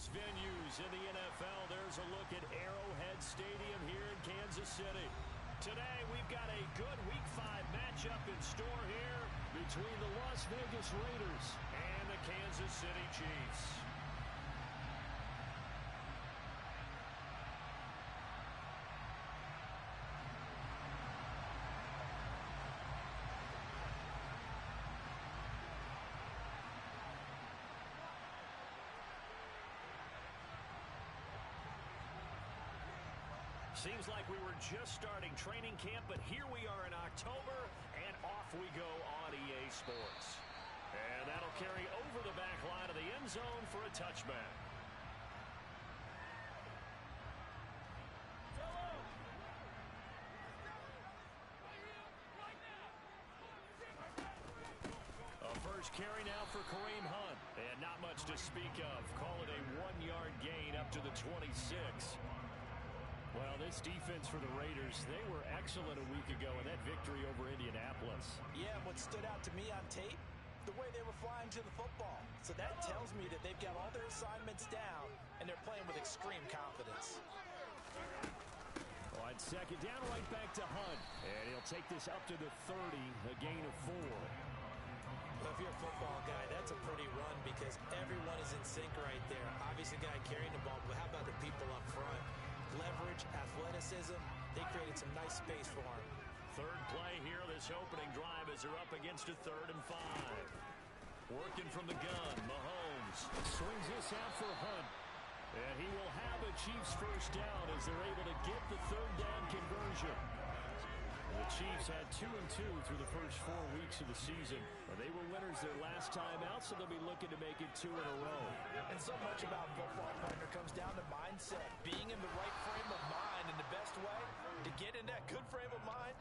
most venues in the NFL, there's a look at Arrowhead Stadium here in Kansas City. Today, we've got a good Week 5 matchup in store here between the Las Vegas Raiders and the Kansas City Chiefs. Seems like we were just starting training camp, but here we are in October, and off we go on EA Sports. And that'll carry over the back line of the end zone for a touchback. A first carry now for Kareem Hunt, and not much to speak of. Call it a 1-yard gain up to the 26. Well, this defense for the Raiders, they were excellent a week ago in that victory over Indianapolis. Yeah, and what stood out to me on tape, the way they were flying to the football. So that tells me that they've got all their assignments down, and they're playing with extreme confidence. On second down, right back to Hunt. And he'll take this up to the 30, a gain of 4. Well, if you're a football guy, that's a pretty run because everyone is in sync right there. Obviously, the guy carrying the ball, but how about the people up front? Leverage, athleticism, they created some nice space for him. Third play here, this opening drive as they're up against a 3rd and 5. Working from the gun, Mahomes swings this out for Hunt. And he will have a Chiefs first down as they're able to get the 3rd down conversion. The Chiefs had 2-2 through the first 4 weeks of the season. They were winners their last time out, so they'll be looking to make it 2 in a row. And so much about football, partner, comes down to mindset. Being in the right frame of mind, and the best way to get in that good frame of mind,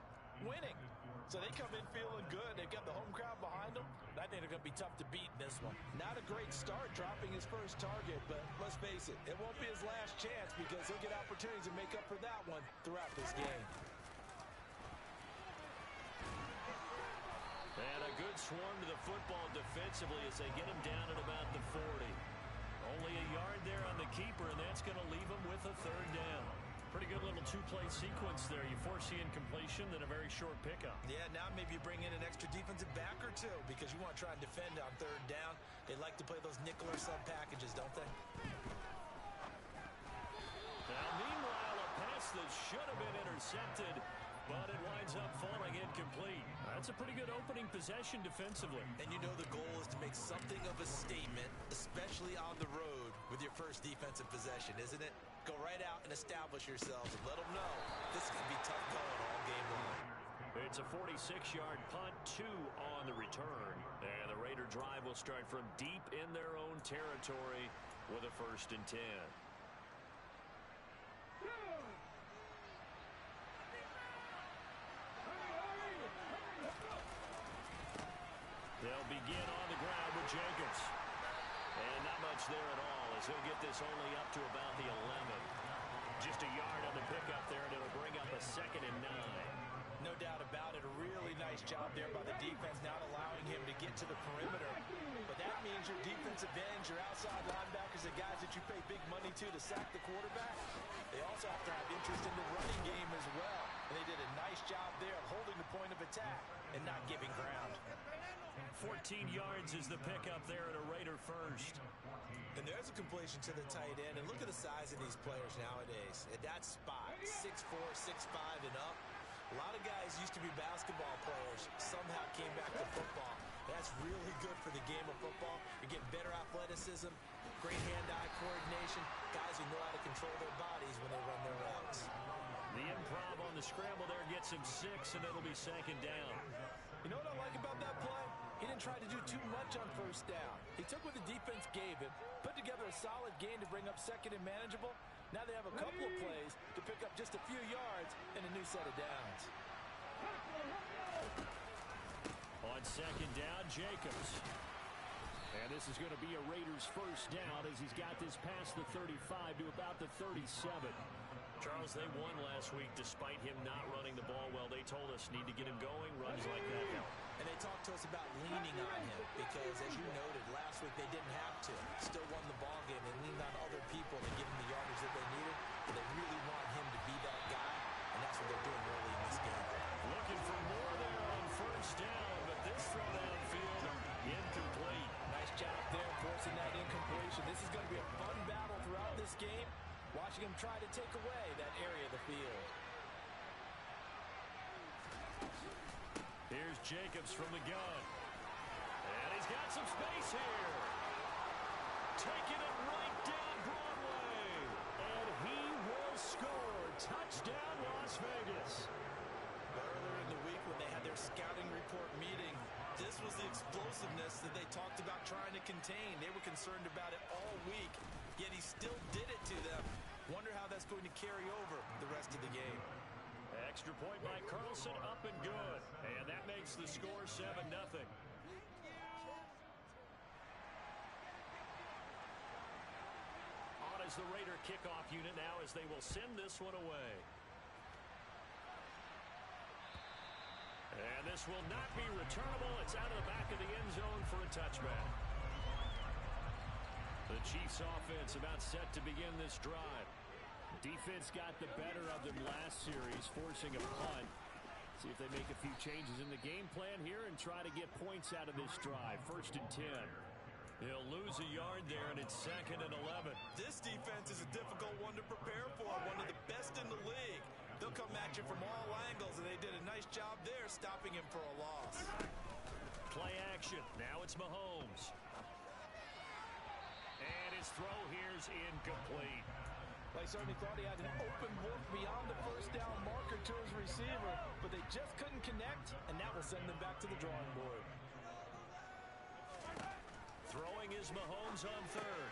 winning. So they come in feeling good. They've got the home crowd behind them. I think they're going to be tough to beat in this one. Not a great start dropping his first target, but let's face it, it won't be his last chance because he'll get opportunities to make up for that one throughout this game. And a good swarm to the football defensively as they get him down at about the 40. Only a yard there on the keeper, and that's going to leave him with a 3rd down. Pretty good little 2-play sequence there. You force the incompletion, then a very short pickup. Yeah, now maybe you bring in an extra defensive back or 2 because you want to try and defend on 3rd down. They like to play those nickel or sub packages, don't they? Now, meanwhile, a pass that should have been intercepted, but it winds up falling incomplete. That's a pretty good opening possession defensively. And you know the goal is to make something of a statement, especially on the road with your first defensive possession, isn't it? Go right out and establish yourselves and let them know this is going to be tough going all game long. It's a 46-yard punt, 2 on the return. And the Raider drive will start from deep in their own territory with a 1st and 10. They'll begin on the ground with Jacobs. And not much there at all as he'll get this only up to about the 11. Just a yard on the pickup there, and it'll bring up a 2nd and 9. No doubt about it. A really nice job there by the defense, not allowing him to get to the perimeter. But that means your defensive ends, your outside linebackers, the guys that you pay big money to sack the quarterback, they also have to have interest in the running game as well. And they did a nice job there of holding the point of attack and not giving ground. 14 yards is the pickup there at a Raider first. And there's a completion to the tight end. And look at the size of these players nowadays. At that spot, 6'4", 6'5", and up. A lot of guys used to be basketball players, somehow came back to football. That's really good for the game of football. You're getting better athleticism, great hand-eye coordination, guys who know how to control their bodies when they run their routes. The improv on the scramble there gets him 6, and it'll be 2nd down. You know what I like about that play? He didn't try to do too much on 1st down. He took what the defense gave him, put together a solid gain to bring up 2nd and manageable. Now they have a couple of plays to pick up just a few yards and a new set of downs. On 2nd down, Jacobs. And this is going to be a Raiders first down as he's got this past the 35 to about the 37. Charles, they won last week despite him not running the ball well. They told us need to get him going. Runs like that help. And they talked to us about leaning on him because, as you noted, last week they didn't have to. Still won the ball game. They leaned on other people to give him the yardage that they needed. But they really want him to be that guy, and that's what they're doing early in this game. Looking for more there on first down, but this throw downfield incomplete. Nice job there forcing that incompletion. This is going to be a fun battle throughout this game. Watching him try to take away that area of the field. Here's Jacobs from the gun. And he's got some space here. Taking it right down Broadway. And he will score. Touchdown, Las Vegas. Earlier in the week when they had their scouting report meeting, this was the explosiveness that they talked about trying to contain. They were concerned about it all week, yet he still did it to them. Wonder how that's going to carry over the rest of the game. Extra point by Carlson, up and good. And that makes the score 7-0. On is the Raider kickoff unit now as they will send this one away. And this will not be returnable. It's out of the back of the end zone for a touchback. The Chiefs offense about set to begin this drive. Defense got the better of them last series, forcing a punt. See if they make a few changes in the game plan here and try to get points out of this drive. 1st and 10. They'll lose a yard there, and it's 2nd and 11. This defense is a difficult one to prepare for, one of the best in the league. They'll come at you from all angles, and they did a nice job there stopping him for a loss. Play action. Now it's Mahomes. And his throw here's incomplete. They certainly thought he had an open look beyond the first down marker to his receiver, but they just couldn't connect, and that will send them back to the drawing board. Throwing is Mahomes on 3rd.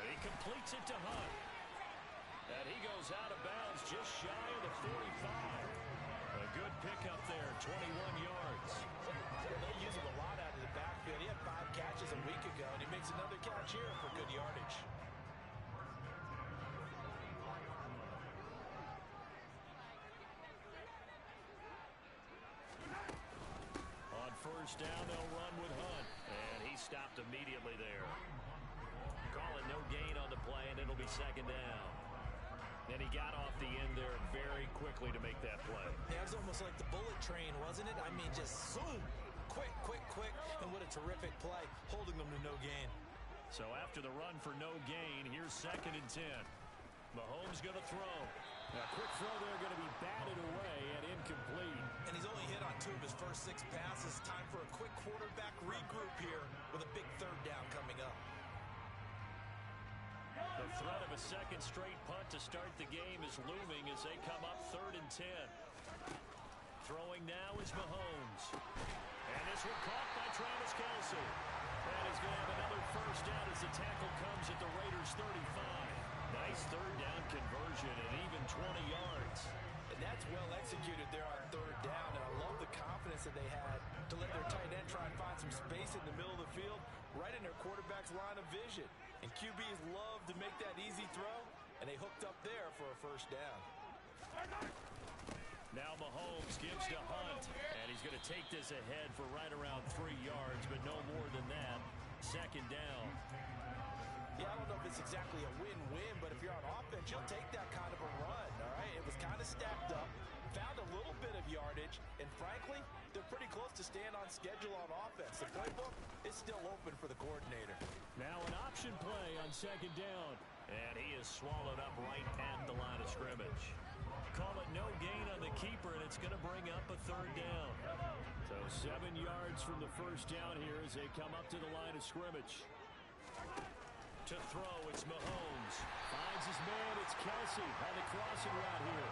And he completes it to Hunt. And he goes out of bounds just shy of the 45. A good pickup there, 21 yards. They use him a lot out of the backfield. He had 5 catches a week ago, and he makes another catch here for good yardage. On first down, they'll run with Hunt. And he stopped immediately there. Call it no gain on the play, and it'll be 2nd down. And he got off the end there very quickly to make that play. Yeah, it was almost like the bullet train, wasn't it? I mean, just zoom. Quick, quick, quick. And what a terrific play, holding them to no gain. So after the run for no gain, here's 2nd and 10. Mahomes going to throw. A quick throw there going to be batted away and incomplete. And he's only hit on 2 of his first 6 passes. Time for a quick quarterback regroup here with a big 3rd down coming up. The threat of a 2nd straight punt to start the game is looming as they come up 3rd and 10. Throwing now is Mahomes. And this one caught by Travis Kelce. And he's going to have another first down as the tackle comes at the Raiders' 35. Nice 3rd down conversion and even 20 yards. And that's well executed there on 3rd down. And I love the confidence that they had to let their tight end try and find some space in the middle of the field, right in their quarterback's line of vision. And QBs love to make that easy throw, and they hooked up there for a first down. Now Mahomes gives to Hunt, and he's going to take this ahead for right around 3 yards, but no more than that. 2nd down. Yeah, I don't know if it's exactly a win-win, but if you're on offense, you'll take that kind of a run, all right? It was kind of stacked up, found a little bit of yardage, and frankly, they're pretty close to staying on schedule on offense. The playbook is still open for the coordinator. Now an option play on 2nd down, and he is swallowed up right at the line of scrimmage. Call it no gain on the keeper, and it's going to bring up a 3rd down. So 7 yards from the first down here as they come up to the line of scrimmage. To throw, it's Mahomes. Finds his man, it's Kelce on the crossing route here.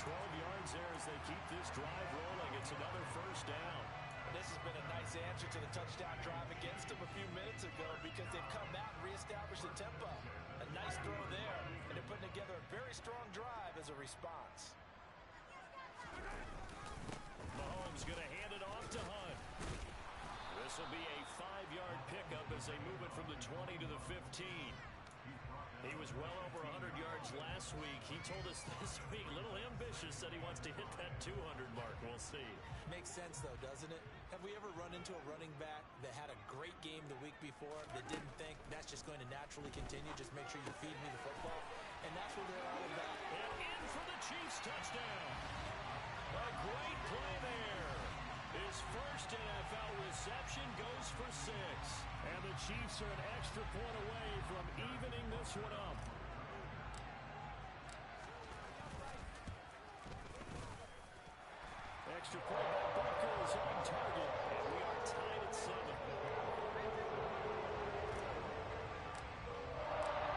12 yards there as they keep this drive rolling. It's another first down. And this has been a nice answer to the touchdown drive against them a few minutes ago because they've come out and reestablished the tempo. A nice throw there, and they're putting together a very strong drive as a response. Mahomes going to hand it off to Hunt. This will be a 5-yard pickup as they move it from the 20 to the 15. He was well over 100 yards last last week. He told us this week, a little ambitious, said he wants to hit that 200 mark. We'll see. Makes sense, though, doesn't it? Have we ever run into a running back that had a great game the week before that didn't think that's just going to naturally continue? Just make sure you feed me the football. And that's what they're all about. And in for the Chiefs touchdown. A great play there. His first NFL reception goes for 6. And the Chiefs are an extra point away from evening this one up. Extra point by Booker is on target. And we are tied at 7.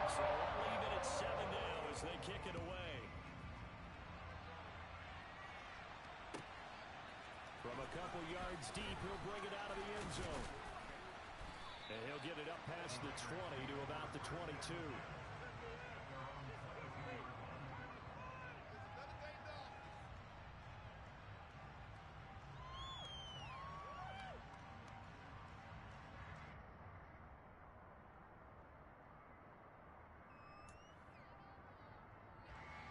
So we'll leave it at 7 now as they kick it away. From a couple yards deep, he'll bring it out of the end zone. And he'll get it up past the 20 to about the 22.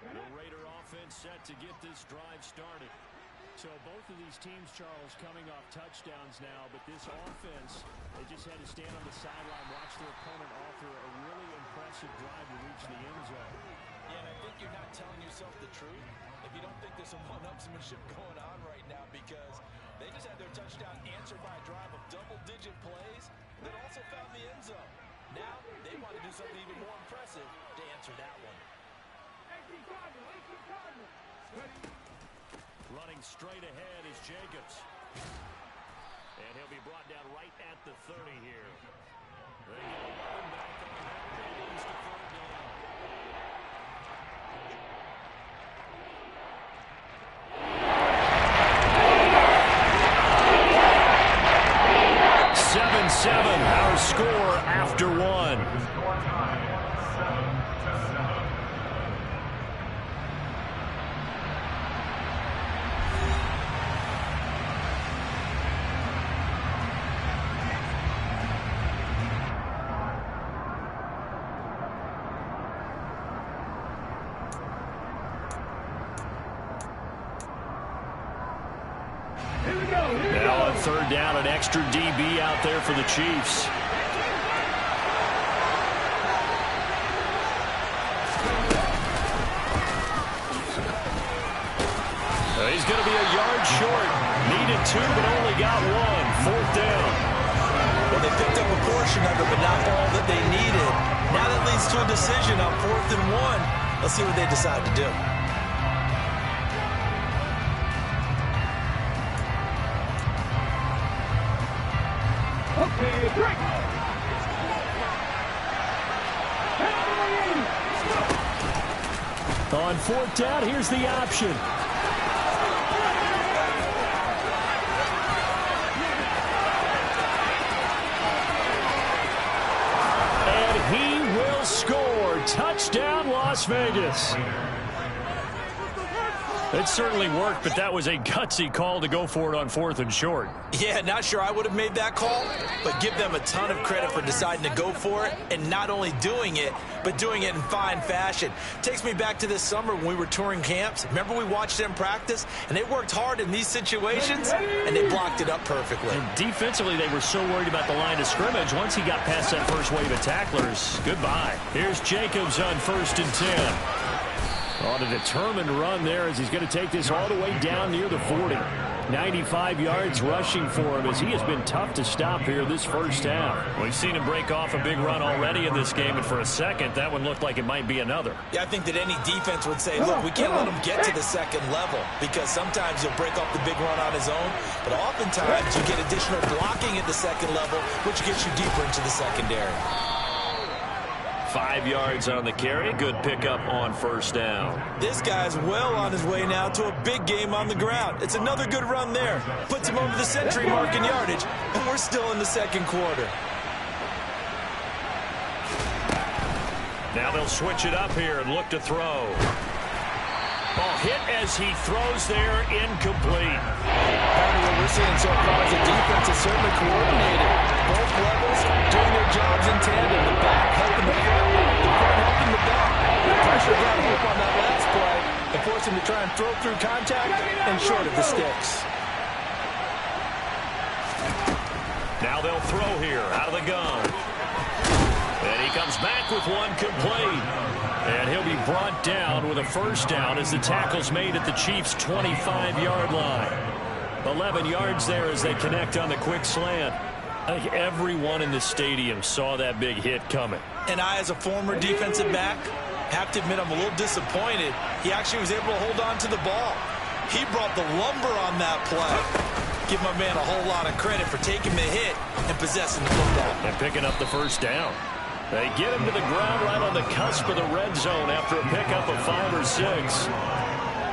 The Raider offense set to get this drive started. So both of these teams, Charles, coming off touchdowns now, but this offense, they just had to stand on the sideline, watch their opponent offer a really impressive drive to reach the end zone. Yeah, and I think you're not telling yourself the truth if you don't think there's some one-upsmanship going on right now, because they just had their touchdown answered by a drive of double-digit plays that also found the end zone. Now they want to do something even more impressive to answer that one. Running straight ahead is Jacobs. And he'll be brought down right at the 30 here. They get a run back on that. It leads to 3rd down. 7-7, our score after 1. Now on 3rd down, an extra DB out there for the Chiefs. He's going to be a yard short. Needed 2, but only got 1. 4th down. Well, they picked up a portion of it, but not all that they needed. Now that leads to a decision on 4th and 1. Let's see what they decide to do. On 4th down, here's the option. And he will score. Touchdown, Las Vegas. It certainly worked, but that was a gutsy call to go for it on 4th and short. Yeah, not sure I would have made that call, but give them a ton of credit for deciding to go for it, and not only doing it, but doing it in fine fashion. Takes me back to this summer when we were touring camps. Remember we watched them practice, and they worked hard in these situations, and they blocked it up perfectly. And defensively, they were so worried about the line of scrimmage. Once he got past that first wave of tacklers, goodbye. Here's Jacobs on 1st and 10. On a determined run there as he's going to take this all the way down near the 40. 95 yards rushing for him as he has been tough to stop here this first half. We've seen him break off a big run already in this game, and for a second, that one looked like it might be another. Yeah, I think that any defense would say, look, we can't let him get to the second level, because sometimes he'll break off the big run on his own, but oftentimes you get additional blocking at the second level, which gets you deeper into the secondary. 5 yards on the carry. Good pickup on 1st down. This guy's well on his way now to a big game on the ground. It's another good run there. Puts him over the century mark in yardage, and we're still in the second quarter. Now they'll switch it up here and look to throw. Ball hit as he throws there, incomplete. Part of what we're seeing so far is the defense is certainly coordinated. Both levels doing their jobs in tandem. The back helping the front helping the back. The pressure got hope on force him to try and throw through contact and short of the sticks. Now they'll throw here out of the gun. And he comes back with one complete. And he'll be brought down with a first down as the tackle's made at the Chiefs' 25-yard line. 11 yards there as they connect on the quick slant. I think everyone in the stadium saw that big hit coming. And I, as a former defensive back, have to admit I'm a little disappointed. He actually was able to hold on to the ball. He brought the lumber on that play. Give my man a whole lot of credit for taking the hit and possessing the football. And picking up the first down. They get him to the ground right on the cusp of the red zone after a pickup of 5 or 6.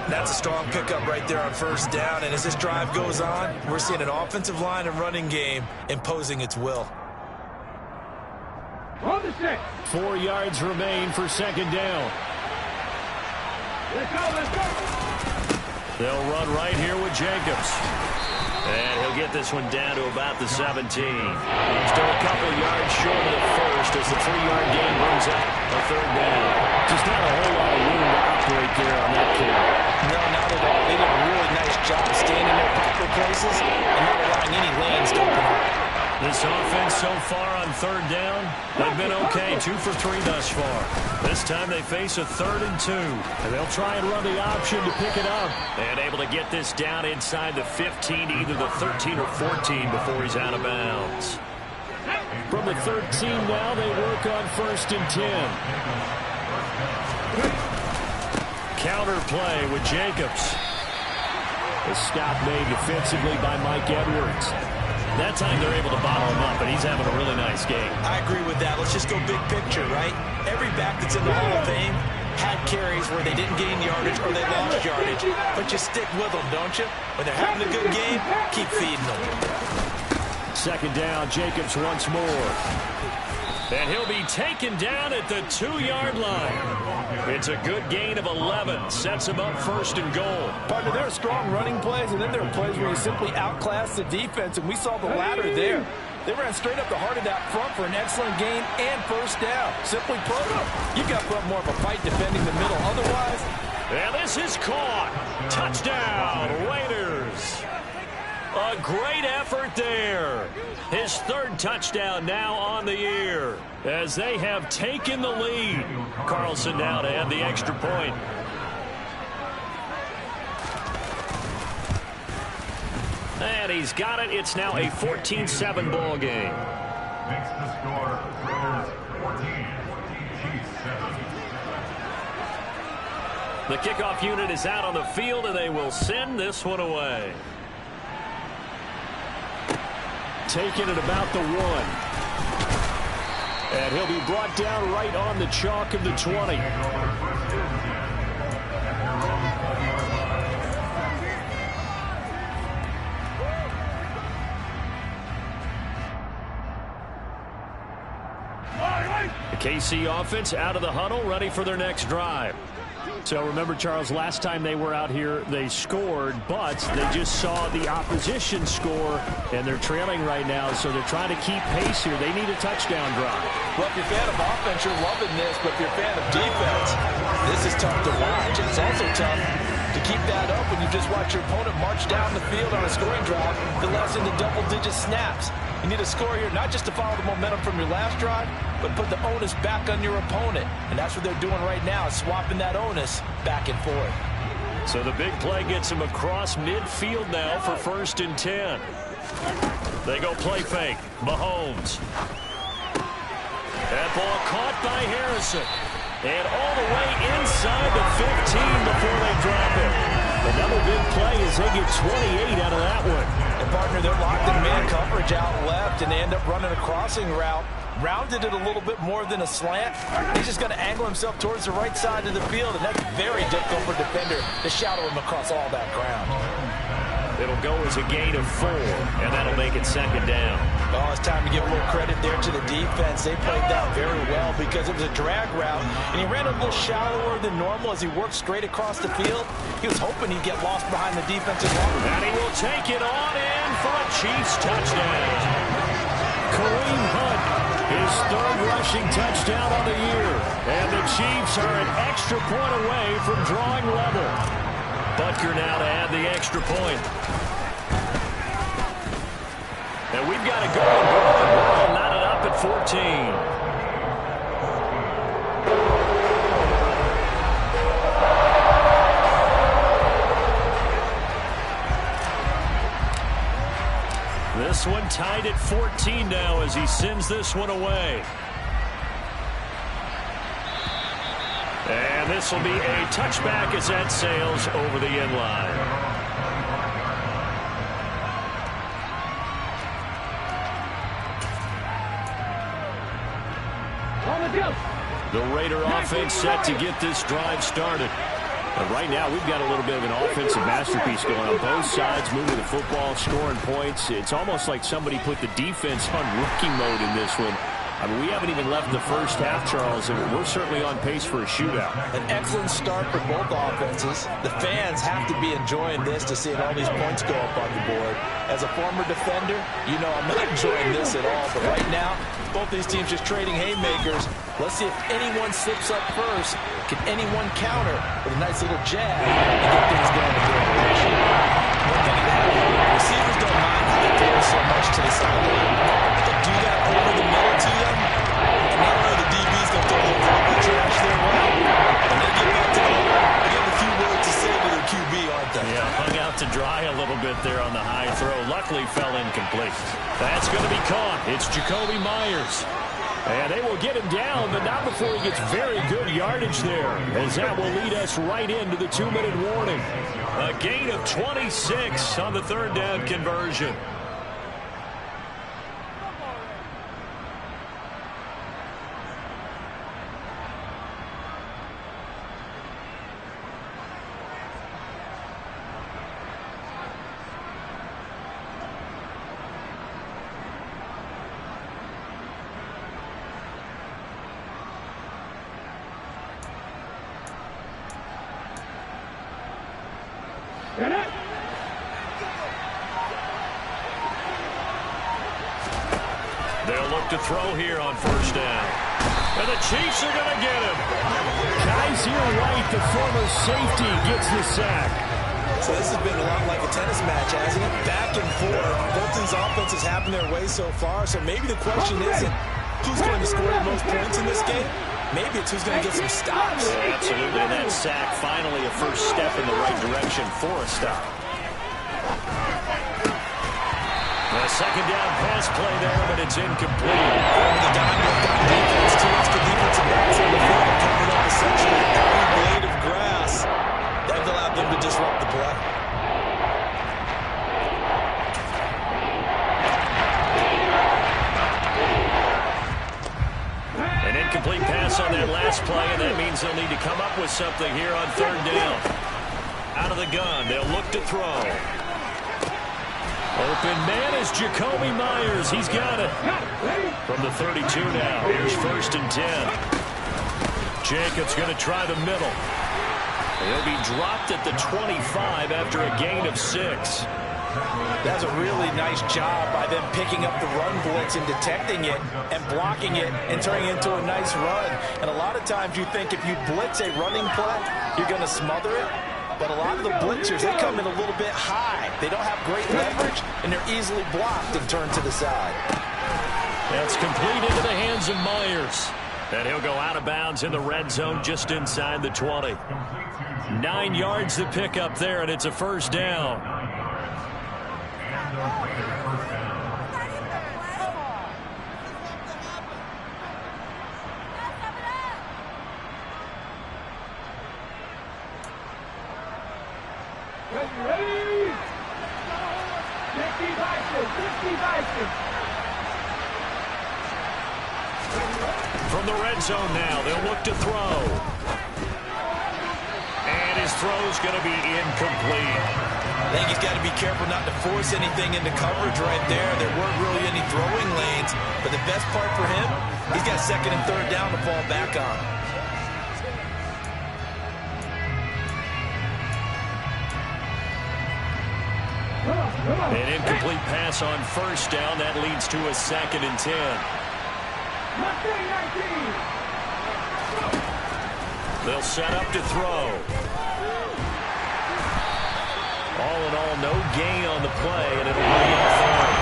That's a strong pickup right there on first down. And as this drive goes on, we're seeing an offensive line and running game imposing its will. 4 yards remain for second down. Let's go. They'll run right here with Jacobs. And he'll get this one down to about the 17. Still a couple yards short of the first as the 3-yard gain brings up a third down. Just not a whole lot of room to operate there on that carry. No, not at all. They did a really nice job staying in their proper places and not allowing any lanes to open up. This offense so far on third down, they've been okay, 2 for 3 thus far. This time they face a 3rd and 2, and they'll try and run the option to pick it up. And able to get this down inside the 15, either the 13 or 14 before he's out of bounds. From the 13 now, they work on 1st and 10. Counter play with Jacobs. The stop made defensively by Mike Edwards. That time they're able to bottle him up, and he's having a really nice game. I agree with that. Let's just go big picture, right? Every back that's in the Hall of Fame had carries where they didn't gain yardage or they lost yardage. But you stick with them, don't you? When they're having a good game, keep feeding them. Second down, Jacobs once more. And he'll be taken down at the 2-yard line. It's a good gain of 11. Sets him up 1st and goal. Partner, there are strong running plays, and then there are plays where you simply outclass the defense, and we saw the latter there. They ran straight up the heart of that front for an excellent gain and first down. Simply put, you've got to put up more of a fight defending the middle. Otherwise, and this is caught. Touchdown, Raiders. A great effort there. His 3rd touchdown now on the year as they have taken the lead. Carlson now to add the extra point. And he's got it. It's now a 14-7 ball game. Makes the score Raiders 14, Chiefs 7. The kickoff unit is out on the field, and they will send this one away. Taking it about the 1. And he'll be brought down right on the chalk of the 20. The KC offense out of the huddle, ready for their next drive. So remember, Charles, last time they were out here, they scored, but they just saw the opposition score, and they're trailing right now, so they're trying to keep pace here. They need a touchdown drive. well, if you're a fan of offense, you're loving this, but if you're a fan of defense, this is tough to watch. And it's also tough to keep that up when you just watch your opponent march down the field on a scoring drive that lasts into double-digit snaps. You need a score here, not just to follow the momentum from your last drive, but put the onus back on your opponent. And that's what they're doing right now, swapping that onus back and forth. So the big play gets him across midfield now for 1st and 10. They go play fake. Mahomes. That ball caught by Harrison. And all the way inside the 15 before they drop it. Another big play as they get 28 out of that one. And partner, they're locked in man coverage out left, and they end up running a crossing route. Rounded it a little bit more than a slant. He's just going to angle himself towards the right side of the field, and that's very difficult for a defender to shadow him across all that ground. It'll go as a gain of 4, and that'll make it 2nd down. Well, it's time to give a little credit there to the defense. They played that very well because it was a drag route, and he ran a little shallower than normal as he worked straight across the field. He was hoping he'd get lost behind the defensive line. And he will take it on in for a Chiefs touchdown. Kareem Hunt His third rushing touchdown on the year. And the Chiefs are an extra point away from drawing level. Butker now to add the extra point. And we've got to go. Burrow knotted up at 14. This one tied at 14 now as he sends this one away. And this will be a touchback as that sails over the end line. The Raider offense set to get this drive started. And right now, we've got a little bit of an offensive masterpiece going on both sides, moving the football, scoring points. It's almost like somebody put the defense on rookie mode in this one. I mean, we haven't even left the first half, Charles, and we're certainly on pace for a shootout. An excellent start for both offenses. The fans have to be enjoying this to see all these points go up on the board. As a former defender, you know I'm not enjoying this at all. But right now, both these teams just trading haymakers. Let's see if anyone slips up first. Can anyone counter with a nice little jab and get things going in their direction? One thing to have, receivers don't mind how they throw so much to the sideline. They'll do that over the middle to them. And not only the DB's going to throw a little proper trash their way, and they get back to the line, they got a few words to say to their QB, aren't they? Yeah, hung out to dry a little bit there on the high throw. Luckily fell incomplete. That's going to be caught. It's Jacoby Myers. And they will get him down, but not before he gets very good yardage there, as that will lead us right into the 2-minute warning. A gain of 26 on the third down conversion. They'll look to throw here on first down. And the Chiefs are going to get him. Kaiser White, the former safety, gets the sack. So this has been a lot like a tennis match, hasn't it? Back and forth. Both these offenses having their way so far. So maybe the question isn't who's going to score the most points in this game. Maybe it's who's going to get some stops. Yeah, absolutely. And that sack, finally a first step in the right direction for a stop. A second down pass play there, but it's incomplete. The Dodgers got defense, two extra defensive backs on the field, covered up essentially every blade of grass. That allowed them to disrupt the play. An incomplete pass on that last play, and that means they'll need to come up with something here on third down. Out of the gun, they'll look to throw. Open man is Jacoby Myers. He's got it. From the 32 now. Here's 1st and 10. Jacobs going to try the middle. He'll be dropped at the 25 after a gain of 6. That's a really nice job by them picking up the run blitz and detecting it and blocking it and turning it into a nice run. And a lot of times you think if you blitz a running play, you're going to smother it. But a lot of the blitzers, they come in a little bit high. They don't have great leverage, and they're easily blocked and turned to the side. That's complete into the hands of Myers. And he'll go out of bounds in the red zone just inside the 20. 9 yards to pick up there, and it's a first down. From the red zone now, they'll look to throw. And his throw's going to be incomplete. I think he's got to be careful not to force anything into coverage right there. There weren't really any throwing lanes. But the best part for him, he's got 2nd and 3rd down to fall back on. An incomplete pass on first down. That leads to a 2nd and 10. They'll set up to throw. All in all, no gain on the play, and it'll bring in third.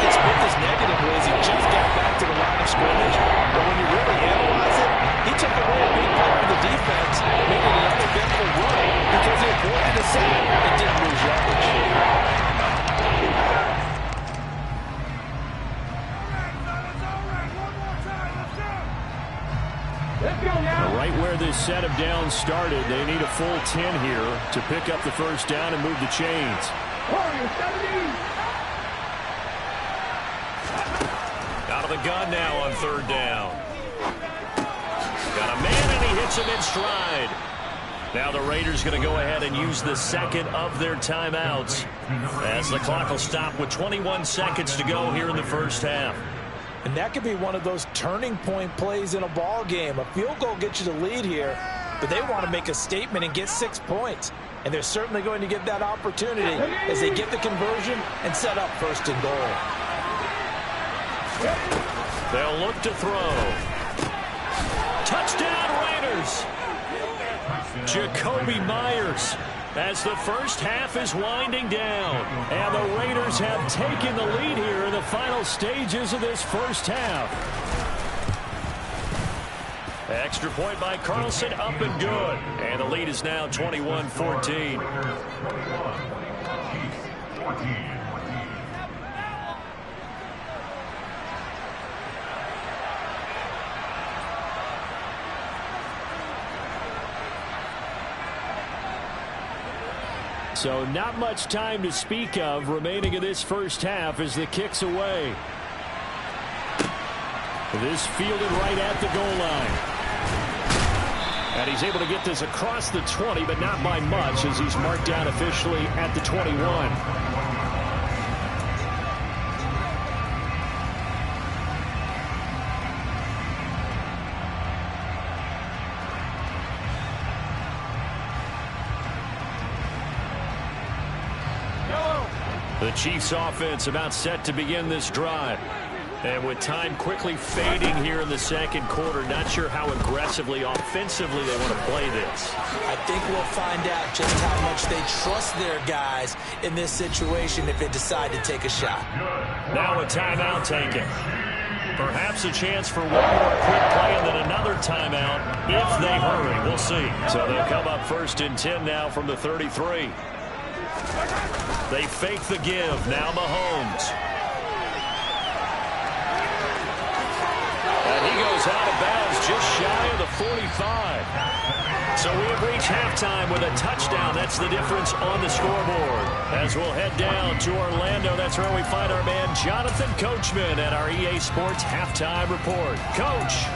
It's been this negative ways. He just got back to the line of scrimmage, but when you really analyze it, he took away a big part of the defense, making an uneventful run because he avoided a sack and didn't lose yardage. Right where this set of downs started, they need a full 10 here to pick up the first down and move the chains. Out of the gun now on third down. Got a man, and he hits him in stride. Now the Raiders going to go ahead and use the second of their timeouts as the clock will stop with 21 seconds to go here in the first half. And that could be one of those turning point plays in a ball game. A field goal gets you the lead here, but they want to make a statement and get 6 points. And they're certainly going to get that opportunity as they get the conversion and set up first and goal. They'll look to throw. Touchdown Raiders! Jacoby Myers as the first half is winding down. And the Raiders have taken the lead here in the final stages of this first half. Extra point by Carlson, up and good. And the lead is now 21-14. So not much time to speak of remaining in this first half as the kick's away. This fielded right at the goal line. And he's able to get this across the 20, but not by much as he's marked down officially at the 21. The Chiefs offense about set to begin this drive. And with time quickly fading here in the second quarter, not sure how aggressively, offensively they want to play this. I think we'll find out just how much they trust their guys in this situation if they decide to take a shot. Now a timeout taken. Perhaps a chance for one more quick play and then another timeout if they hurry. We'll see. So they'll come up first and 10 now from the 33. They fake the give. Now Mahomes. And he goes out of bounds just shy of the 45. So we have reached halftime with a touchdown. That's the difference on the scoreboard. As we'll head down to Orlando, that's where we find our man Jonathan Coachman at our EA Sports Halftime Report. Coach.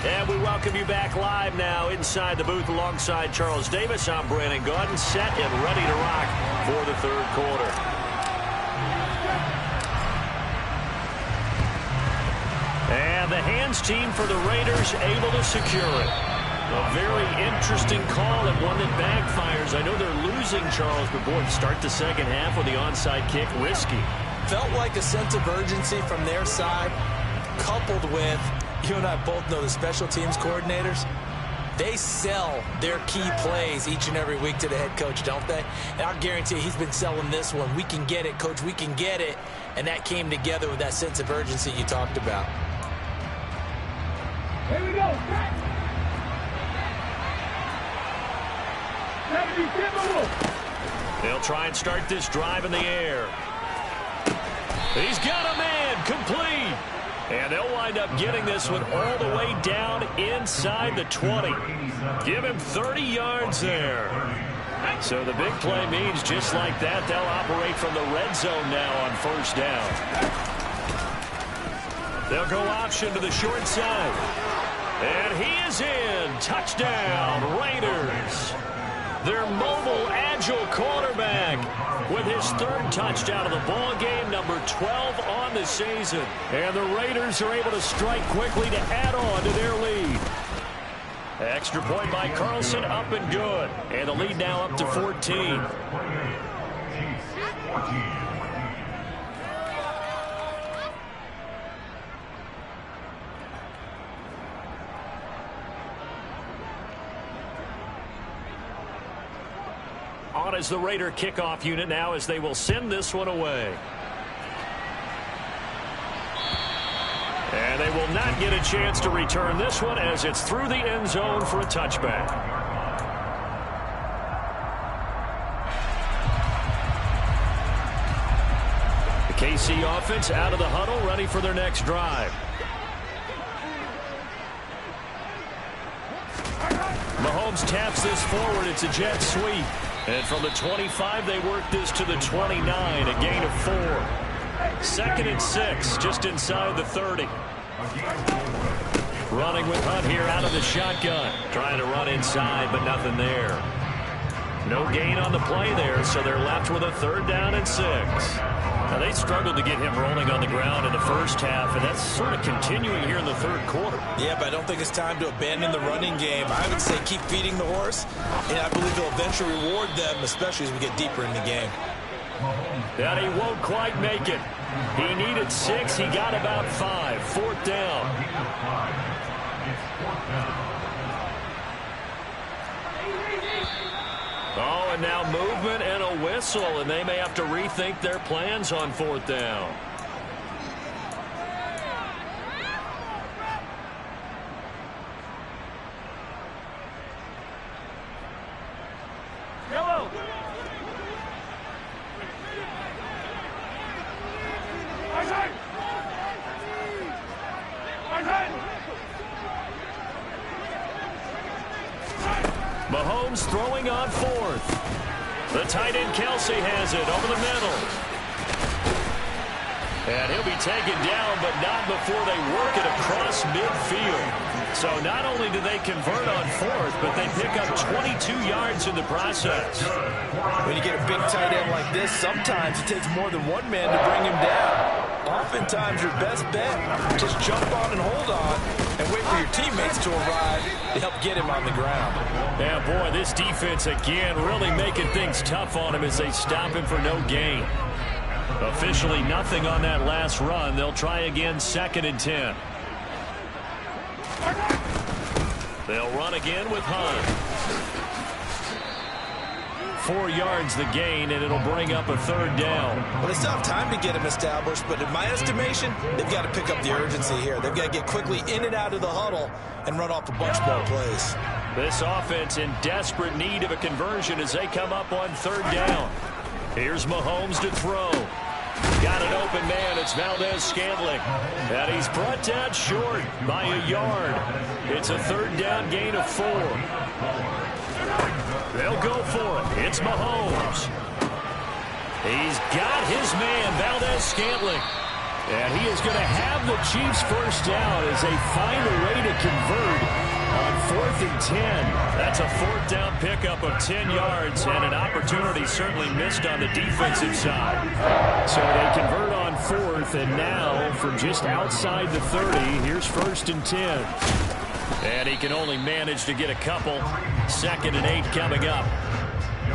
And we welcome you back live now inside the booth alongside Charles Davis. I'm Brandon Gaudin, set and ready to rock for the third quarter. And the hands team for the Raiders able to secure it. A very interesting call and one that backfires. I know they're losing, Charles, but boy, to start the second half with the onside kick, risky. Felt like a sense of urgency from their side, coupled with, you and I both know the special teams coordinators, they sell their key plays each and every week to the head coach, don't they? And I guarantee you he's been selling this one. We can get it, coach, we can get it. And that came together with that sense of urgency you talked about. Here we go. They'll try and start this drive in the air. He's got a man, complete. And they'll wind up getting this one all the way down inside the 20. Give him 30 yards there. So the big play means just like that, they'll operate from the red zone now on first down. They'll go option to the short side. And he is in. Touchdown, Raiders. Their mobile, agile quarterback with his third touchdown of the ball game, number 12 on the season. And the Raiders are able to strike quickly to add on to their lead. Extra point by Carlson, up and good. And the lead now up to 14. on as the Raider kickoff unit now as they will send this one away. And they will not get a chance to return this one as it's through the end zone for a touchback. The KC offense out of the huddle, ready for their next drive. Mahomes taps this forward. It's a jet sweep. And from the 25, they work this to the 29, a gain of 4. 2nd and 6, just inside the 30. Running with Hunt here out of the shotgun. Trying to run inside, but nothing there. No gain on the play there, so they're left with a 3rd down and 6. Now, they struggled to get him rolling on the ground in the first half, and that's sort of continuing here in the 3rd quarter. Yeah, but I don't think it's time to abandon the running game. I would say keep feeding the horse, and I believe they'll eventually reward them, especially as we get deeper in the game. And he won't quite make it. He needed 6. He got about 5. 4th down. Oh, and now movement and a whistle, and they may have to rethink their plans on 4th down. Mahomes throwing on 4th. The tight end Kelsey has it over the middle. And he'll be taken down, but not before they work it across midfield. So not only do they convert on 4th, but they pick up 22 yards in the process. When you get a big tight end like this, sometimes it takes more than one man to bring him down. Oftentimes, your best bet, just jump on and hold on and wait for your teammates to arrive to help get him on the ground. Yeah, boy, this defense again really making things tough on him as they stop him for no gain. Officially nothing on that last run. They'll try again 2nd and 10. They'll run again with Hunt. 4 yards the gain, and it'll bring up a 3rd down. Well, they still have time to get him established, but in my estimation, they've got to pick up the urgency here. They've got to get quickly in and out of the huddle and run off a bunch more plays. This offense in desperate need of a conversion as they come up on 3rd down. Here's Mahomes to throw. Got an open man. It's Valdez-Scantling. And he's brought down short by a yard. It's a 3rd down gain of 4. They'll go for it. It's Mahomes. He's got his man, Valdez-Scantling. And he is going to have the Chiefs' 1st down as they find a way to convert on 4th and 10. That's a 4th down pickup of 10 yards and an opportunity certainly missed on the defensive side. So they convert on 4th, and now from just outside the 30, here's 1st and 10. And he can only manage to get a couple. 2nd and 8 coming up.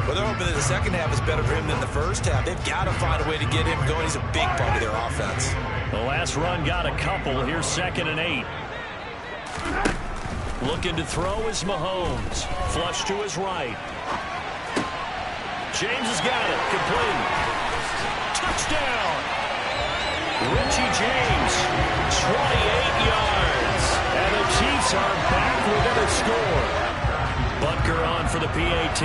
Well, they're hoping that the second half is better for him than the first half. They've got to find a way to get him going. He's a big part of their offense. The last run got a couple. Here's 2nd and 8. Looking to throw is Mahomes. Flush to his right. James has got it. Complete. Touchdown. Richie James. 28 yards. And the Chiefs are back within a score. Butker on for the PAT.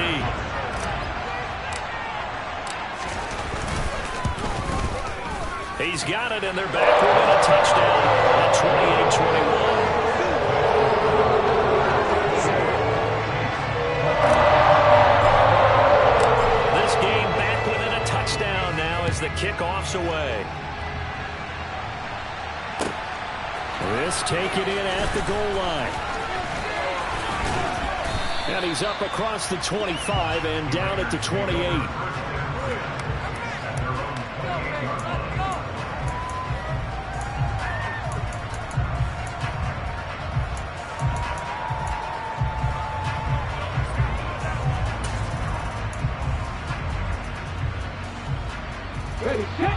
He's got it, and they're back within a touchdown at 28-21. This game back within a touchdown now as the kickoff's away. This taken in at the goal line. And he's up across the 25 and down at the 28.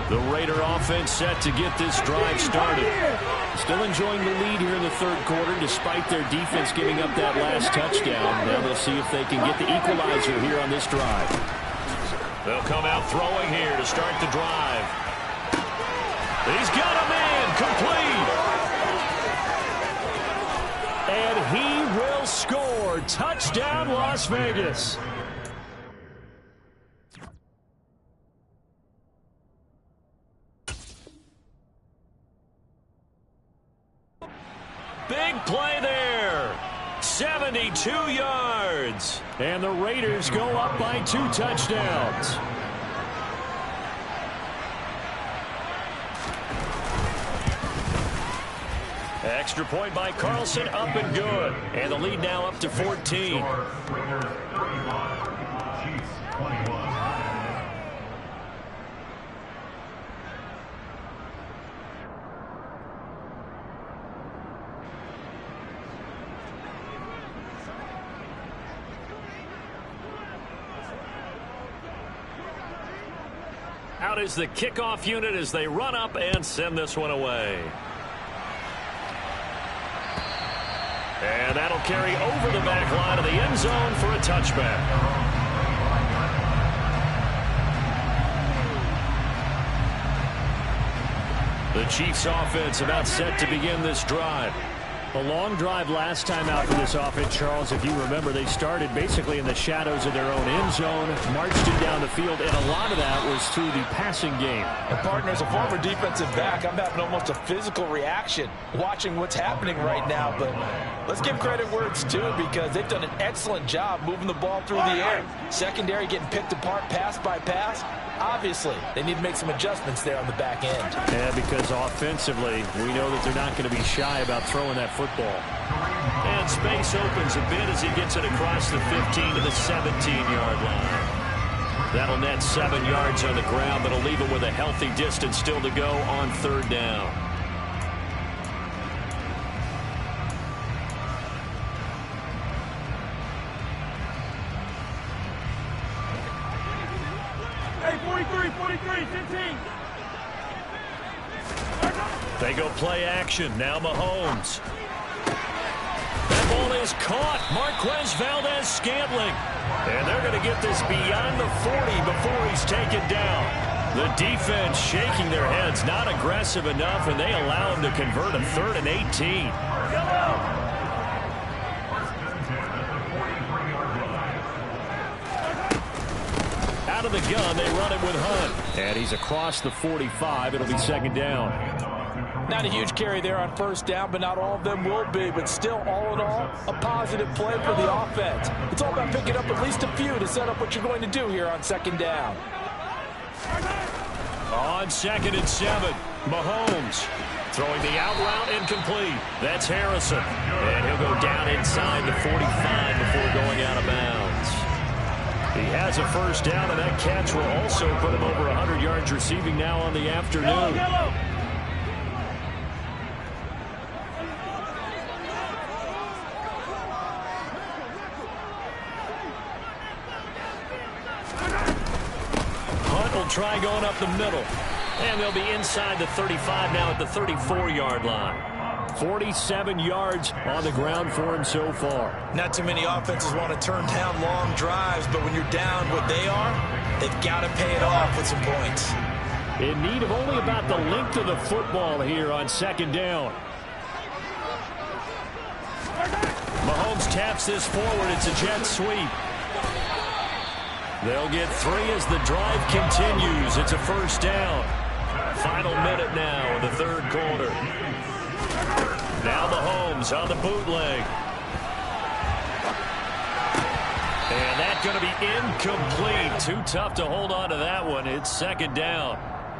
The Raider offense set to get this drive started. Still enjoying the lead here in the 3rd quarter despite their defense giving up that last touchdown. Now they'll see if they can get the equalizer here on this drive. They'll come out throwing here to start the drive. He's got a man complete. And he will score. Touchdown, Las Vegas. Big play there. 72 yards. And the Raiders go up by 2 touchdowns. Extra point by Carlson, up and good. And the lead now up to 14. Out is the kickoff unit as they run up and send this one away. And that'll carry over the back line of the end zone for a touchback. The Chiefs offense about set to begin this drive. A long drive last time out for this offense, Charles. If you remember, they started basically in the shadows of their own end zone, marched it down the field, and a lot of that was through the passing game. And partner, as a former defensive back, I'm having almost a physical reaction watching what's happening right now. But let's give credit where it's due, because they've done an excellent job moving the ball through the air. Secondary getting picked apart pass by pass. Obviously, they need to make some adjustments there on the back end. Yeah, because offensively, we know that they're not going to be shy about throwing that football. And space opens a bit as he gets it across the 15 to the 17-yard line. That'll net 7 yards on the ground, but it'll leave him with a healthy distance still to go on 3rd down. Hey, 43, 15. They go play action. Now Mahomes. That ball is caught. Marquez Valdez-Scantling. And they're going to get this beyond the 40 before he's taken down. The defense shaking their heads, not aggressive enough, and they allow him to convert a 3rd and 18. Out of the gun, they run it with Hunt. And he's across the 45. It'll be 2nd down. Not a huge carry there on 1st down, but not all of them will be. But still, all in all, a positive play for the offense. It's all about picking up at least a few to set up what you're going to do here on 2nd down. On 2nd and 7, Mahomes throwing the out route incomplete. That's Harrison. And he'll go down inside the 45 before going out of bounds. He has a 1st down, and that catch will also put him over 100 yards receiving now on the afternoon. Hunt will try going up the middle. And they'll be inside the 35 now at the 34-yard line. 47 yards on the ground for him so far. Not too many offenses want to turn down long drives, but when you're down what they are, they've got to pay it off with some points. In need of only about the length of the football here on 2nd down. Mahomes taps this forward. It's a jet sweep. They'll get 3 as the drive continues. It's a 1st down. Final minute now in the 3rd quarter. Now Mahomes on the bootleg. And that's going to be incomplete. Too tough to hold on to that one. It's 2nd down.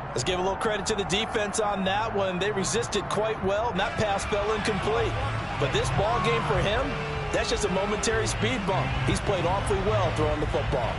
Let's give a little credit to the defense on that one. They resisted quite well, and that pass fell incomplete. But this ball game for him, that's just a momentary speed bump. He's played awfully well throwing the football.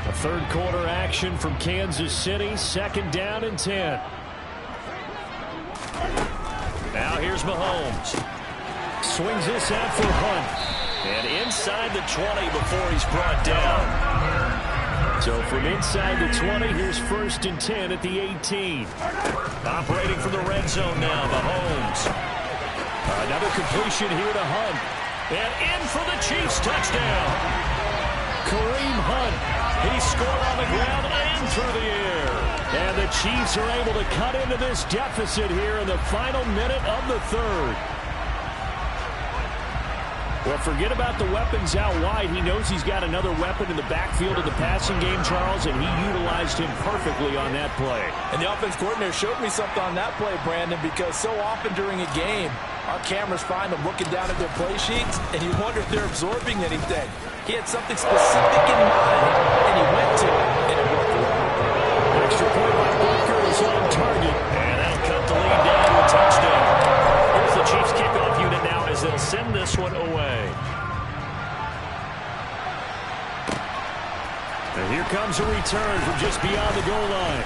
A 3rd quarter action from Kansas City. 2nd down and 10. Now here's Mahomes. Swings this out for Hunt. And inside the 20 before he's brought down. So from inside the 20, here's 1st and 10 at the 18. Operating from the red zone now, Mahomes. Another completion here to Hunt. And in for the Chiefs touchdown. Kareem Hunt. He scored on the ground and through the air. And the Chiefs are able to cut into this deficit here in the final minute of the 3rd. Well, forget about the weapons out wide. He knows he's got another weapon in the backfield of the passing game, Charles, and he utilized him perfectly on that play. And the offense coordinator showed me something on that play, Brandon, because so often during a game, our cameras find them looking down at their play sheets, and you wonder if they're absorbing anything. He had something specific in mind, and he went to it, and it worked well. Extra point by Booker is on target, and that'll cut the lead down to a touchdown. Here's the Chiefs kickoff unit now as they'll send this one away. And here comes a return from just beyond the goal line.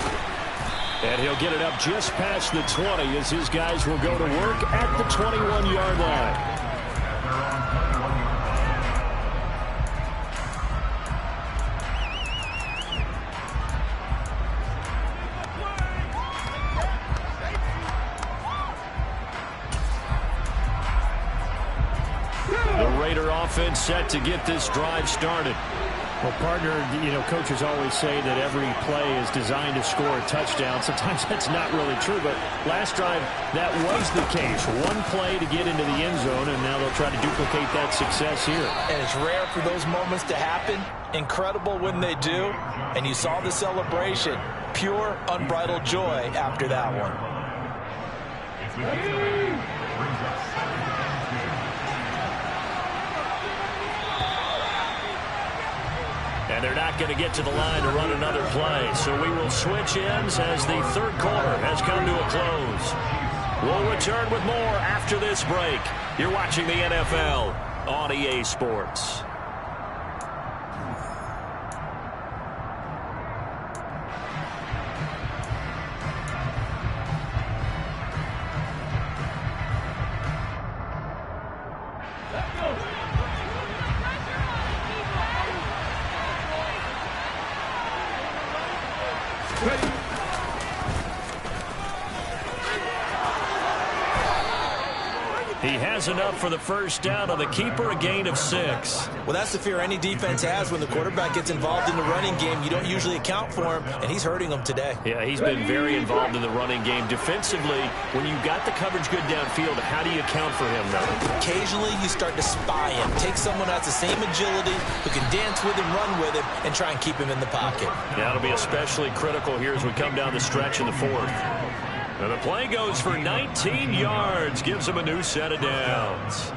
And he'll get it up just past the 20 as his guys will go to work at the 21-yard line. The Raider offense set to get this drive started. Well, partner, coaches always say that every play is designed to score a touchdown. Sometimes that's not really true, but last drive, that was the case. One play to get into the end zone, and now they'll try to duplicate that success here. And it's rare for those moments to happen. Incredible when they do. And you saw the celebration. Pure, unbridled joy after that one. And they're not going to get to the line to run another play. So we will switch ends as the 3rd quarter has come to a close. We'll return with more after this break. You're watching the NFL on EA Sports. He has enough for the first down on the keeper, a gain of 6. Well, that's the fear any defense has when the quarterback gets involved in the running game. You don't usually account for him, and he's hurting them today. Yeah, he's been very involved in the running game. Defensively, when you've got the coverage good downfield, how do you account for him, though? Occasionally, you start to spy him. Take someone who has the same agility, who can dance with him, run with him, and try and keep him in the pocket. Yeah, it'll be especially critical here as we come down the stretch in the 4th. And the play goes for 19 yards, gives him a new set of downs.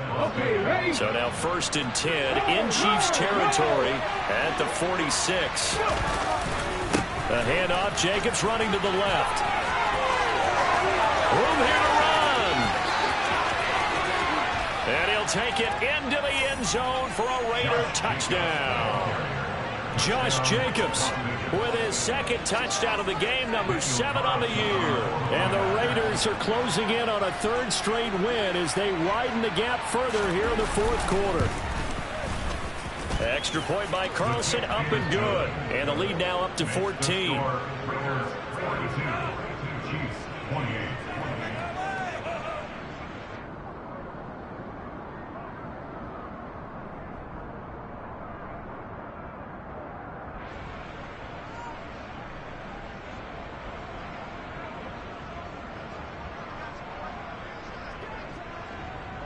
So now 1st and 10 in Chiefs territory at the 46. A handoff, Jacobs running to the left. Room here to run. And he'll take it into the end zone for a Raider touchdown. Josh Jacobs with his 2nd touchdown of the game, number 7 on the year. And the Raiders are closing in on a 3rd straight win as they widen the gap further here in the 4th quarter. Extra point by Carlson, up and good. And the lead now up to 14.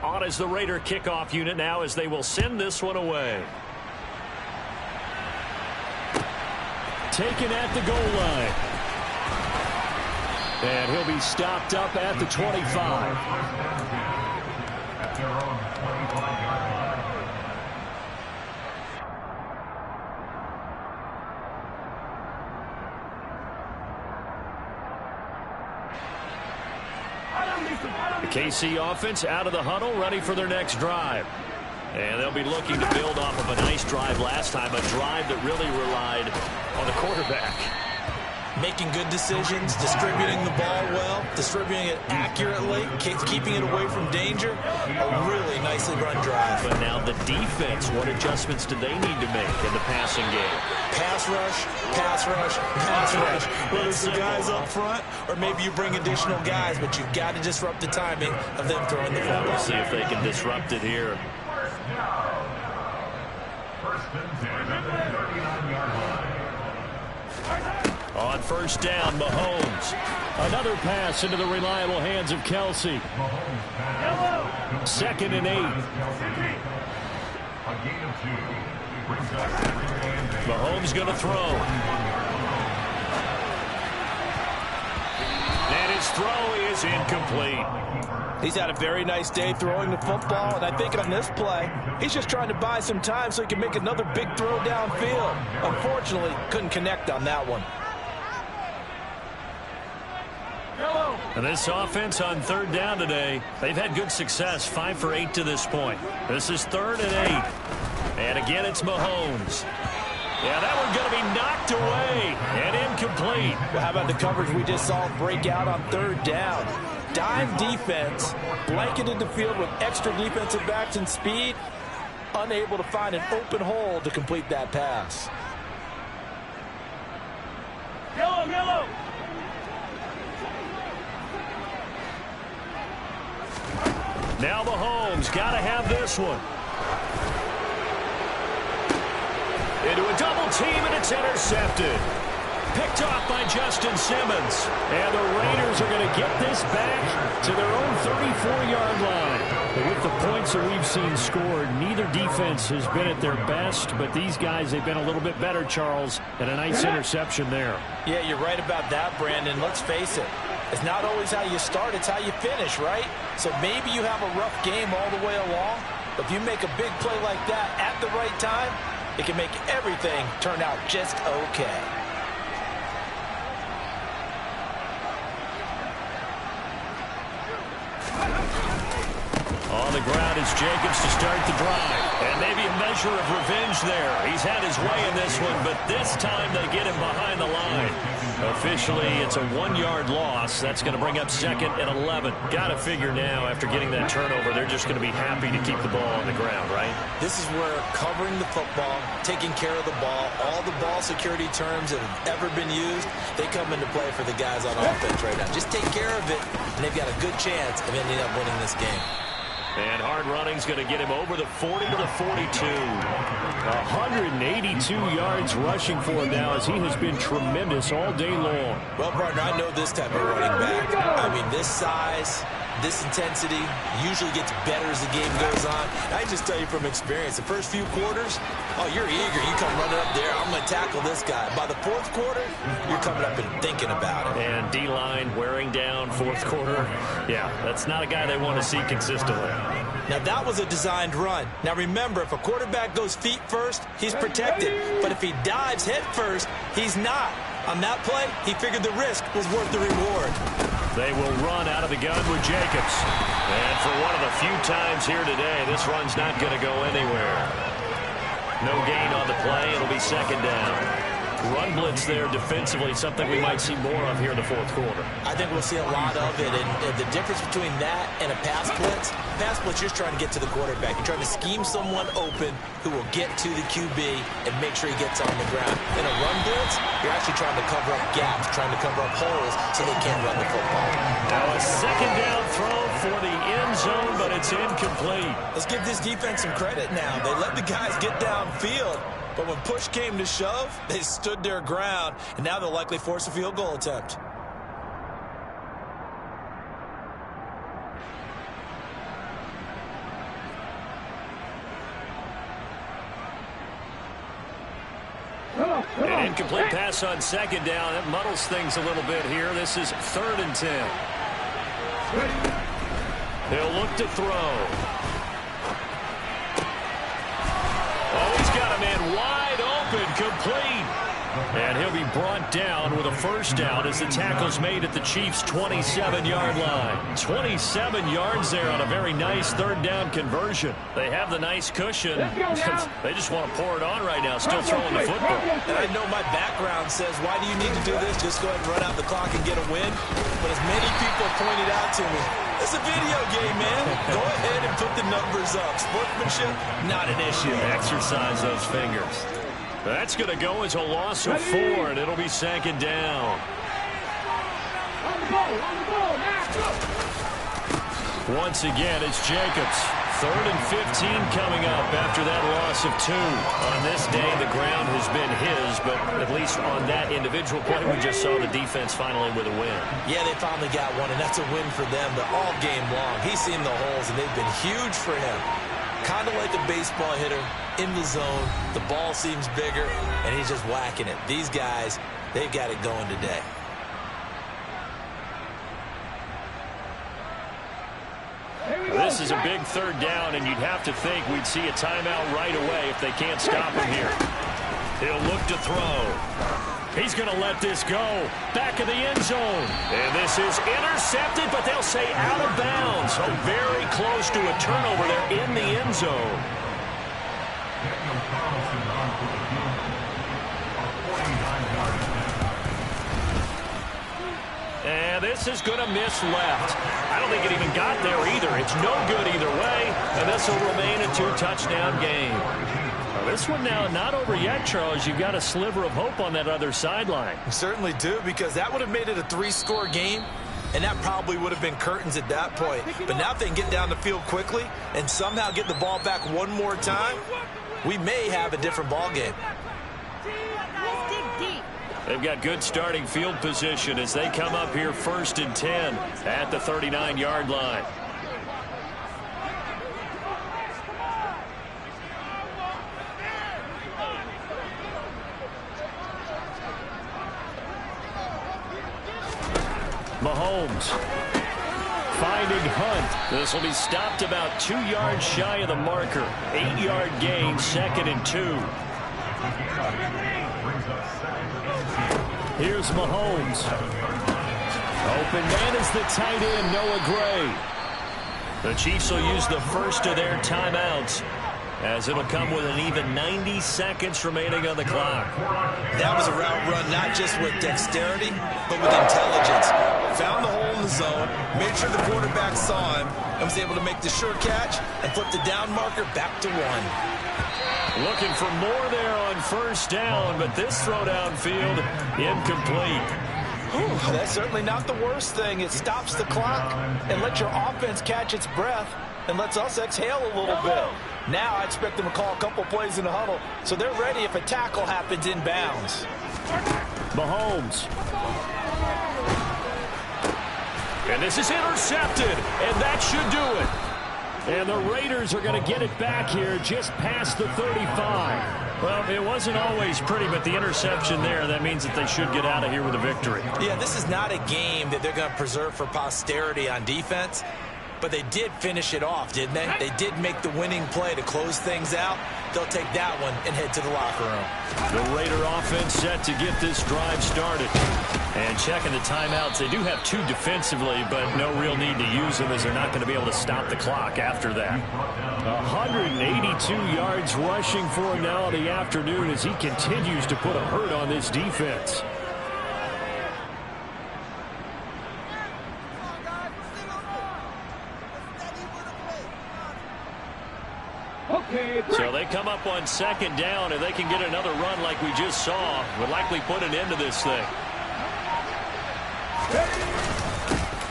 On is the Raider kickoff unit now as they will send this one away. Taken at the goal line. And he'll be stopped up at the 25. The KC offense out of the huddle, ready for their next drive. And they'll be looking to build off of a nice drive last time, a drive that really relied on the quarterback. Making good decisions, distributing the ball well, distributing it accurately, keeping it away from danger. A really nice nicely run drive. But now the defense, what adjustments do they need to make in the passing game? Pass rush, pass rush, pass rush. Whether it's the guys up front or maybe you bring additional guys, but you've got to disrupt the timing of them throwing the football. We'll see if they can disrupt it here. First and 10 at the 39-yard line. On first down, Mahomes. Another pass into the reliable hands of Kelsey. Second and 8. A gain of 2. Brings up Mahomes going to throw. And his throw is incomplete. He's had a very nice day throwing the football, and I think on this play, he's just trying to buy some time so he can make another big throw downfield. Unfortunately, couldn't connect on that one. And this offense on third down today, they've had good success, 5 for 8 to this point. This is 3rd and 8. And again, it's Mahomes. Yeah, that one going to be knocked away and incomplete. Well, how about the coverage we just saw break out on third down? Dime defense, blanketed the field with extra defensive backs and speed, unable to find an open hole to complete that pass. Yellow, yellow. Now Mahomes got to have this one. Into a double team, and it's intercepted. Picked off by Justin Simmons. And the Raiders are going to get this back to their own 34-yard line. But with the points that we've seen scored, neither defense has been at their best. But these guys, they've been a little bit better, Charles. And a nice interception there. Yeah, you're right about that, Brandon. Let's face it. It's not always how you start, it's how you finish, right? So maybe you have a rough game all the way along, but if you make a big play like that at the right time, it can make everything turn out just okay. On the ground is Jacobs to start the drive. And maybe a measure of revenge there. He's had his way in this one, but this time they get him behind the line. Officially, it's a 1-yard loss. That's going to bring up 2nd and 11. Got to figure now, after getting that turnover, they're just going to be happy to keep the ball on the ground, right? This is where covering the football, taking care of the ball, all the ball security terms that have ever been used, they come into play for the guys on offense right now. Just take care of it, and they've got a good chance of ending up winning this game. And hard running's going to get him over the 40 to the 42. 182 yards rushing for him now, as he has been tremendous all day long. Well, partner, I know this type of running back. I mean, this size, this intensity usually gets better as the game goes on. I just tell you from experience, the first few quarters, oh, you're eager. You come running up there, I'm going to tackle this guy. By the 4th quarter, you're coming up and thinking about it. And D-line wearing down 4th quarter. Yeah, that's not a guy they want to see consistently. Now, that was a designed run. Now, remember, if a quarterback goes feet first, he's protected. But if he dives head first, he's not. On that play, he figured the risk was worth the reward. They will run out of the gun with Jacobs. And for one of the few times here today, this run's not going to go anywhere. No gain on the play. It'll be 2nd down. Run blitz there defensively, something we might see more of here in the 4th quarter. I think we'll see a lot of it, and the difference between that and a pass blitz, you're just trying to get to the quarterback. You're trying to scheme someone open who will get to the QB and make sure he gets on the ground. In a run blitz, you're actually trying to cover up gaps, trying to cover up holes so they can't run the football. Now a 2nd down throw for the end zone, but it's incomplete. Let's give this defense some credit now. They let the guys get downfield. But when push came to shove, they stood their ground, and now they'll likely force a field goal attempt. An incomplete pass on 2nd down. That muddles things a little bit here. This is 3rd and 10. He'll look to throw. Oh, he's got a man wide open, complete. And he'll be brought down with a 1st down as the tackle's made at the Chiefs' 27-yard line. 27 yards there on a very nice 3rd down conversion. They have the nice cushion. They just want to pour it on right now, still throwing the football. And I know my background says, why do you need to do this? Just go ahead and run out the clock and get a win. But as many people pointed out to me, It's a video game, man. Go ahead and put the numbers up. Sportsmanship, not an issue. Exercise those fingers. That's going to go as a loss of 4, and it'll be second down. Once again, it's Jacobs. 3rd and 15 coming up after that loss of 2. On this day, the ground has been his, but at least on that individual play, we just saw the defense finally with a win. Yeah, they finally got one, and that's a win for them. But all game long, he's seen the holes, and they've been huge for him. Kind of like a baseball hitter in the zone. The ball seems bigger, and he's just whacking it. These guys, they've got it going today. This is a big 3rd down, and you'd have to think we'd see a timeout right away if they can't stop him here. He'll look to throw. He's going to let this go. Back of the end zone. And this is intercepted, but they'll say out of bounds. So very close to a turnover there in the end zone. And this is going to miss left. I don't think it even got there either. It's no good either way, and this will remain a 2-touchdown game. Now, this one now not over yet, Charles. You've got a sliver of hope on that other sideline. You certainly do, because that would have made it a 3-score game, and that probably would have been curtains at that point. But now if they can get down the field quickly and somehow get the ball back one more time, we may have a different ball game. They've got good starting field position as they come up here 1st and 10 at the 39-yard line. Mahomes finding Hunt. This will be stopped about 2 yards shy of the marker. 8-yard gain, 2nd and 2. Here's Mahomes. Open man is the tight end, Noah Gray. The Chiefs will use the first of their timeouts, as it'll come with an even 90 seconds remaining on the clock. That was a route run not just with dexterity, but with intelligence. Found the hole in the zone, made sure the quarterback saw him, and was able to make the sure catch and flip the down marker back to 1. Looking for more there on 1st down, but this throw downfield incomplete. Whew, that's certainly not the worst thing. It stops the clock and lets your offense catch its breath and lets us exhale a little bit. Now I expect them to call a couple plays in the huddle, so they're ready if a tackle happens in bounds. Mahomes. And this is intercepted, and that should do it. And the Raiders are going to get it back here just past the 35. Well, it wasn't always pretty, but the interception there, that means that they should get out of here with a victory. Yeah, this is not a game that they're going to preserve for posterity on defense, but they did finish it off, didn't they? They did make the winning play to close things out. They'll take that one and head to the locker room. The Raider offense set to get this drive started. And checking the timeouts, they do have 2 defensively, but no real need to use them as they're not going to be able to stop the clock after that. 182 yards rushing for him now in the afternoon as he continues to put a hurt on this defense. So they come up on 2nd down, and they can get another run like we just saw. Would likely put an end to this thing.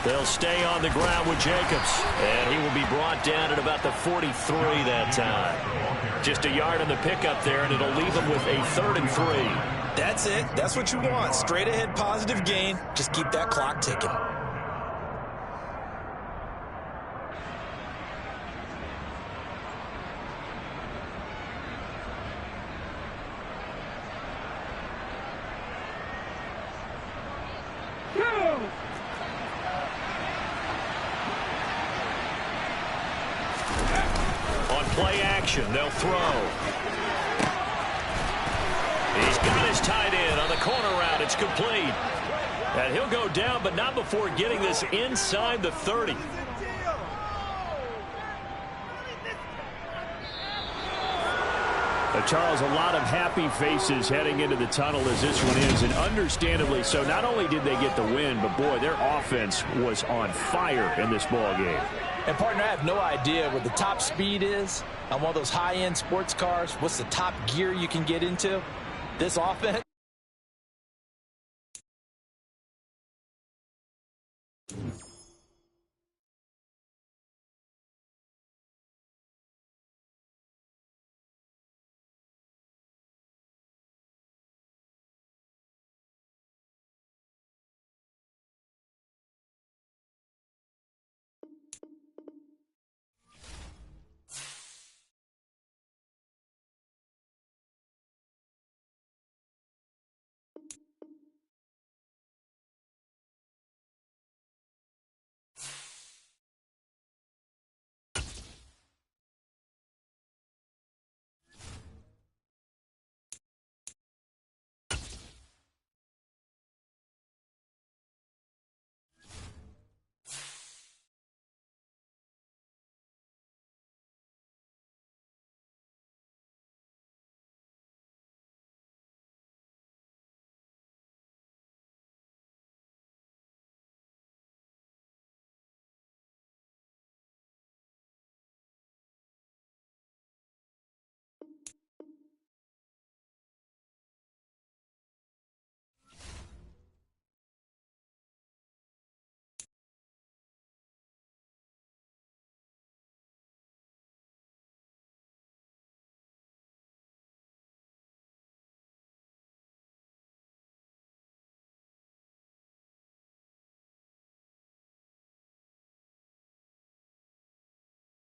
They'll stay on the ground with Jacobs, and he will be brought down at about the 43 that time. Just a yard on the pickup there, and it'll leave them with a 3rd and 3. That's it. That's what you want. Straight ahead positive gain. Just keep that clock ticking. Play action, they'll throw. He's got his tight end on the corner route. It's complete. And he'll go down, but not before getting this inside the 30. Charles, a lot of happy faces heading into the tunnel as this one ends, and understandably so. Not only did they get the win, but, boy, their offense was on fire in this ball game. And, partner, I have no idea what the top speed is on one of those high-end sports cars. What's the top gear you can get into? This offense